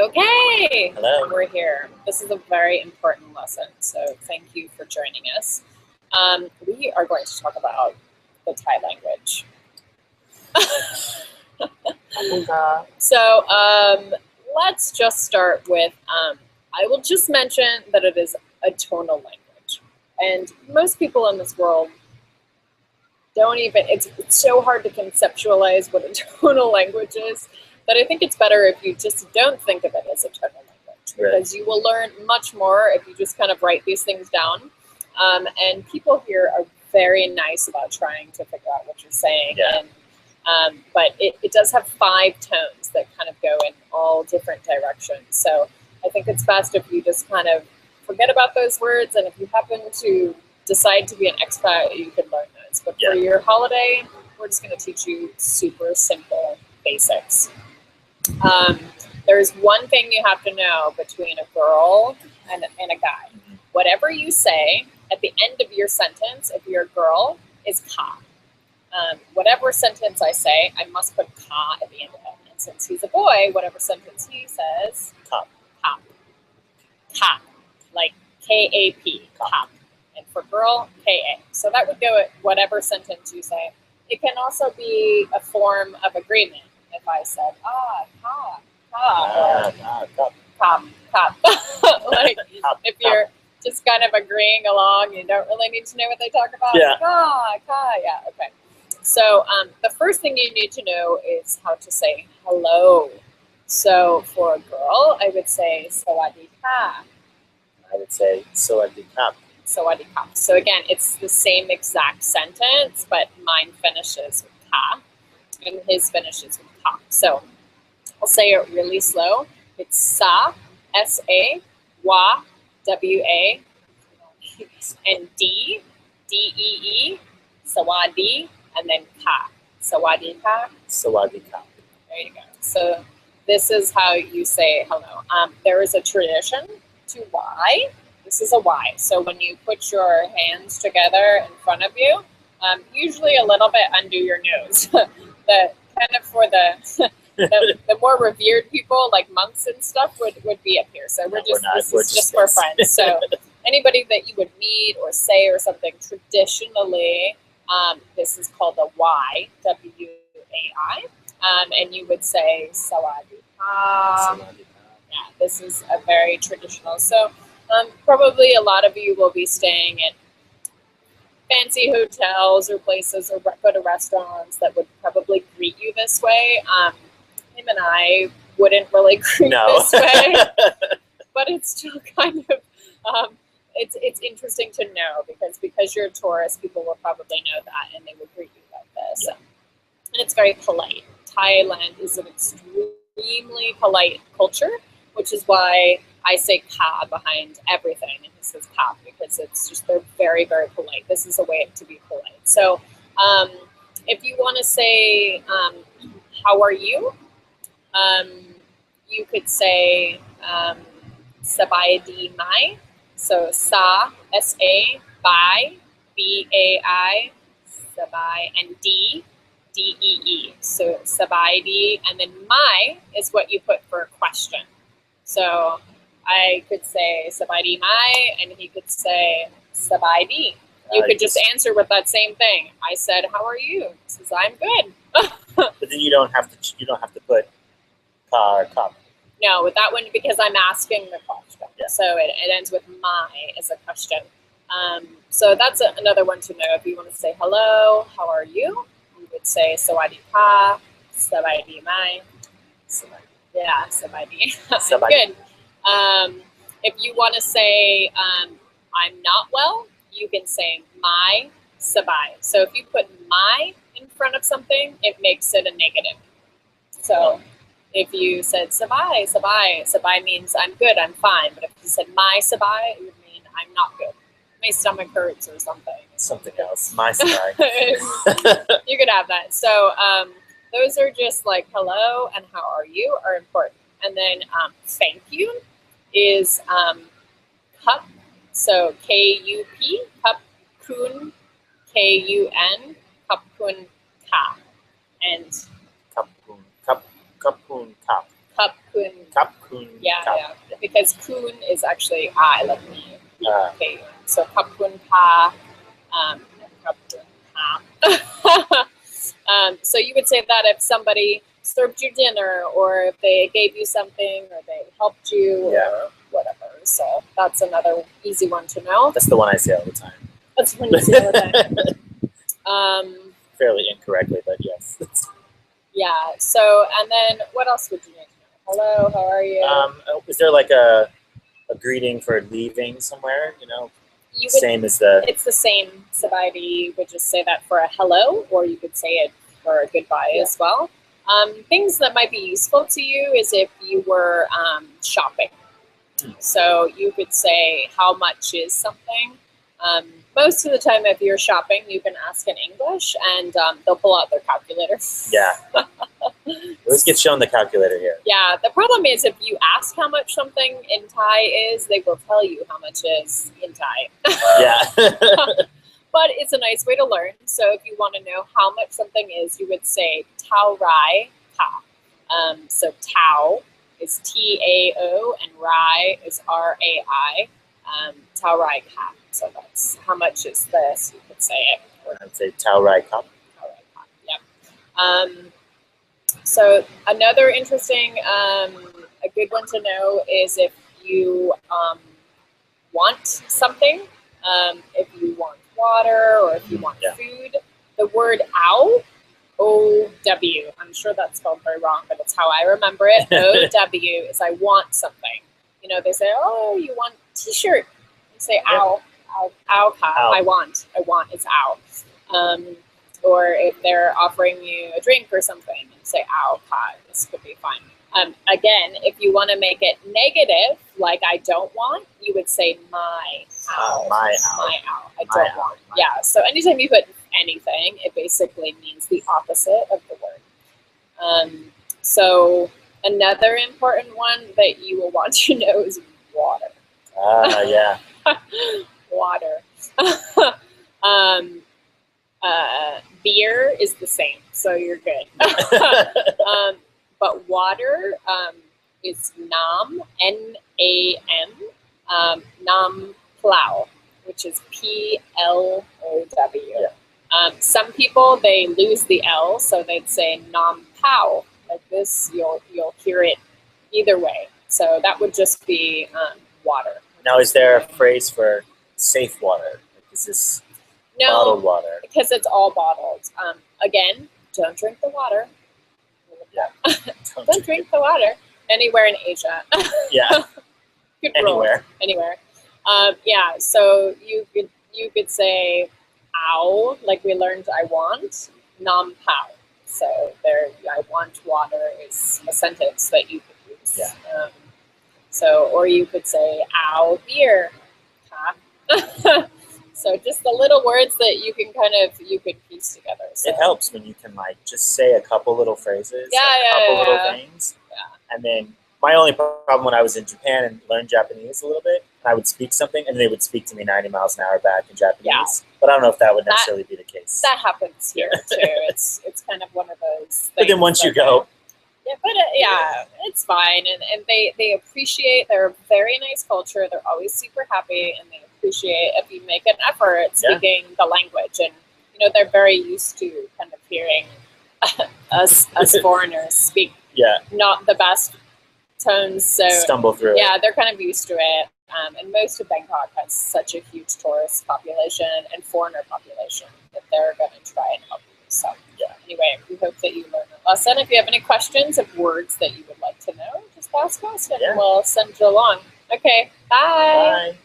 Okay, Hello. we're here. This is a very important lesson, so thank you for joining us. We are going to talk about the Thai language. So let's just start with, I will just mention that it is a tonal language. And most people in this world don't even, it's so hard to conceptualize what a tonal language is, that I think it's better if you just don't think of it as a tonal language, because you will learn much more if you just kind of write these things down. And people here are very nice about trying to figure out what you're saying. Yeah. But it does have 5 tones that kind of go in all different directions. So I think it's best if you just kind of forget about those words, and if you happen to decide to be an expat, you can learn those. But for your holiday, we're just going to teach you super simple basics. There's one thing you have to know between a girl and a guy. Whatever you say at the end of your sentence, if you're a girl, is ka. Whatever sentence I say, I must put ka at the end of it. And since he's a boy, whatever sentence he says, Kap. Kap. Kap. Like K-A-P. Kap. And for girl, K-A. So that would go at whatever sentence you say. It can also be a form of agreement. If I said, ka, ka, kap, kap. Like, if you're just kind of agreeing along, you don't really need to know what they talk about. Yeah. Ka, yeah, okay. So the first thing you need to know is how to say hello. So for a girl, I would say Sa-wa-dee ka. I would say Sa-wa-dee kap. Sa-wa-dee ka. So again, it's the same exact sentence, but mine finishes with ka, and his finishes with ka. So I'll say it really slow. It's sa, S-A, wa, W-A, and D, D-E-E, Sa-wa-dee, and then ka. Sa-wa-dee ka. Sa-wa-dee kap. There you go. So this is how you say hello. There is a tradition to Y. This is a Y. So when you put your hands together in front of you, usually a little bit under your nose. The kind of for the more revered people, like monks and stuff, would be up here. So this is just for friends. So anybody that you would meet or say or something, traditionally, this is called a Y, W-A-I, and you would say Sa-wa-dee ka. Yeah, this is a very traditional. So probably a lot of you will be staying at fancy hotels or places, or go to restaurants that would probably greet you this way. Him and I wouldn't really greet this way, but it's still kind of, it's interesting to know, because you're a tourist, people will probably know that, and they will greet you like this. Yeah. And it's very polite. Thailand is an extremely polite culture, which is why I say ka behind everything, and he says ka, because it's just, they're very, very polite. This is a way to be polite. So if you want to say, how are you? You could say Sa-bai-dee mai. So sa, S-A, bai, B-A-I, sabai, and D, D-E-E. So Sa-bai-dee, and then mai is what you put for a question. So I could say Sa-bai-dee mai, and he could say Sa-bai-dee. You could just answer with that same thing. I said, "How are you?" He says, "I'm good." But then you don't have to put ka or kap. No, with that one, because I'm asking the question. Yeah. So it ends with my as a question. So that's another one to know. If you want to say hello, how are you? You would say Sa-wa-dee ka, Sa-bai-dee mai. Yeah, Sa-bai-dee. Good. If you want to say I'm not well, you can say my sabai. So if you put my in front of something, it makes it a negative. So if you said sabai, sabai, sabai means I'm good, I'm fine. But if you said my sabai, it would mean I'm not good. My stomach hurts or something. Something else. My sabai. You could have that. So those are just like hello and how are you are important. And then thank you is cup. So K-U-P, cup kun, K-U-N, cup kun ka. And Kap kun kap. Kap kun kap. Cup kun. Kap kun Yeah, Cup. yeah. Because kun is actually I, like me. Okay. So kapun pa, and kapun pa. So you would say that if somebody served you dinner, or if they gave you something, or they helped you, or whatever. So that's another easy one to know. That's the one I say all the time. That's when you say all the time. Fairly incorrectly, but yes. Yeah. So, and then what else would you need to know? Hello, how are you? Is there like a greeting for leaving somewhere? You know, You would, same as the. It's the same. Sa-bai-dee, you would just say that for a hello, or you could say it for a goodbye as well. Things that might be useful to you is if you were shopping. So you could say, how much is something? Most of the time, if you're shopping, you can ask in English, and they'll pull out their calculator. Yeah. Let's get shown the calculator here. Yeah, the problem is if you ask how much something in Thai is, they will tell you how much is in Thai. Yeah. But it's a nice way to learn. So if you want to know how much something is, you would say Tao Rai Ka. So Tao is T-A-O, and Rai is R-A-I. Tao Rai Ka. So that's how much is this, you could say it. I'd say Tao Rai Cup. Tao Rai Ka, yep. So another interesting, a good one to know is if you want something, if you want water, or if you want food, the word ow, O-W, I'm sure that's spelled very wrong, but it's how I remember it. O-W is I want something. You know, they say, oh, you want t-shirt. You say ow, ow, ow, ka. Ow. I want is ow. Or if they're offering you a drink or something, you say ow, ka. This could be fine. Again, if you want to make it negative, like I don't want, you would say my ow. My ow. My ow. I don't want. Yeah, so anytime you put anything, it basically means the opposite of the word. So another important one that you will want to know is water. Yeah. Water. Beer is the same, so you're good. But water is nam, N-A-M, nam plow, which is P-L-O-W. Yeah. Some people, they lose the L, so they'd say nam pow. Like this, you'll hear it either way. So that would just be water. Now, is there a phrase for safe water? Like, is this bottled water? Because it's all bottled. Again, don't drink the water. Yeah. Don't drink the water anywhere in Asia. Yeah. Good Anywhere. Rule. Anywhere. Yeah. So you could say ow, like we learned I want, nam pow. So there, I want water is a sentence that you could use. Yeah. Or you could say ow, beer. So just the little words that you could piece together. So. It helps when you can just say a couple little phrases, little things. Yeah. And then my only problem when I was in Japan and learned Japanese a little bit, I would speak something and they would speak to me 90 miles an hour back in Japanese. Yeah. But I don't know if that would necessarily be the case. That happens here too. It's kind of one of those things. But then once you go. Yeah, but it's fine. And they appreciate, they're a very nice culture. They're always super happy, and they appreciate if you make an effort at speaking the language. And, they're very used to kind of hearing us foreigners speak not the best tones. So stumble through it. Yeah, they're kind of used to it. And most of Bangkok has such a huge tourist population and foreigner population that they're going to try and help you. So anyway, we hope that you learned a lesson. If you have any questions of words that you would like to know, just ask us and we'll send you along. Okay, bye. Bye.